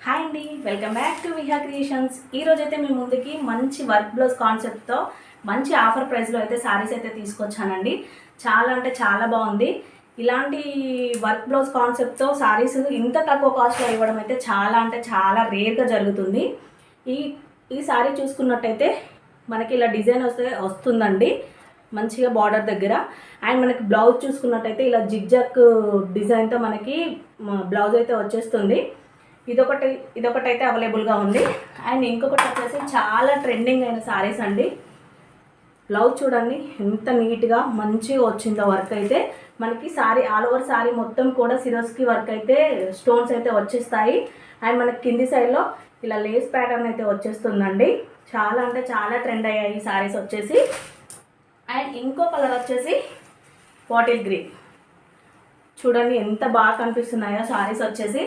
Hi అండి, welcome back to Viha creations. ఈరోజైతే మీ ముందుకి మంచి వర్క్ బ్లౌజ్ కాన్సెప్ట్తో మంచి ఆఫర్ ప్రైస్లో అయితే శారీస్ అయితే తీసుకొచ్చానండి. చాలా అంటే చాలా బాగుంది. ఇలాంటి వర్క్ బ్లౌజ్ కాన్సెప్ట్తో శారీస్ ఇంత తక్కువ కాస్ట్లో ఇవ్వడం అయితే చాలా అంటే చాలా రేర్గా జరుగుతుంది. ఈ ఈ శారీ చూసుకున్నట్టయితే మనకి ఇలా డిజైన్ వస్తుందండి మంచిగా బార్డర్ దగ్గర. అండ్ మనకి బ్లౌజ్ చూసుకున్నట్టయితే ఇలా జిగ్జాక్ డిజైన్తో మనకి బ్లౌజ్ అయితే వచ్చేస్తుంది. ఇదొకటి అయితే అవైలబుల్గా ఉంది. అండ్ ఇంకొకటి వచ్చేసి చాలా ట్రెండింగ్ అయిన శారీస్ అండి. బ్లౌజ్ చూడండి ఎంత నీట్గా మంచిగా వచ్చిందో. వర్క్ అయితే మనకి శారీ ఆల్ ఓవర్ శారీ మొత్తం కూడా సిరోస్కి వర్క్ అయితే స్టోన్స్ అయితే వచ్చేస్తాయి. అండ్ మనకి కింది సైడ్లో ఇలా లేస్ ప్యాటర్న్ అయితే వచ్చేస్తుందండి. చాలా అంటే చాలా ట్రెండ్ అయ్యాయి ఈ శారీస్ వచ్చేసి. అండ్ ఇంకో కలర్ వచ్చేసి బాటిల్ గ్రీన్. చూడండి ఎంత బాగా కనిపిస్తున్నాయో శారీస్ వచ్చేసి.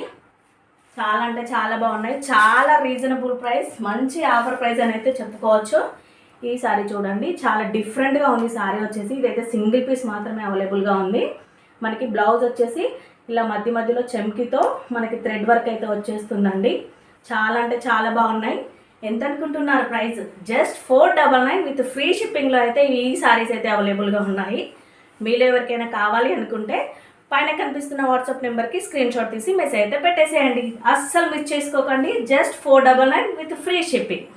చాలా అంటే చాలా బాగున్నాయి. చాలా రీజనబుల్ ప్రైస్, మంచి ఆఫర్ ప్రైస్ అని అయితే చెప్పుకోవచ్చు. ఈ శారీ చూడండి చాలా డిఫరెంట్గా ఉంది శారీ వచ్చేసి. ఇదైతే సింగిల్ పీస్ మాత్రమే అవైలబుల్గా ఉంది. మనకి బ్లౌజ్ వచ్చేసి ఇలా మధ్య మధ్యలో చెమ్కితో మనకి థ్రెడ్ వర్క్ అయితే వచ్చేస్తుందండి. చాలా అంటే చాలా బాగున్నాయి. ఎంత అనుకుంటున్నారు ప్రైస్? జస్ట్ 499 విత్ ఫ్రీ షిప్పింగ్లో అయితే ఈ శారీస్ అయితే అవైలబుల్గా ఉన్నాయి. మీలో ఎవరికైనా కావాలి అనుకుంటే పైన కనిపిస్తున్న వాట్సాప్ నెంబర్కి స్క్రీన్ షాట్ తీసి మెసేజ్ అయితే పెట్టేసేయండి. అస్సలు మిస్ చేసుకోకండి. Just 499 with free shipping.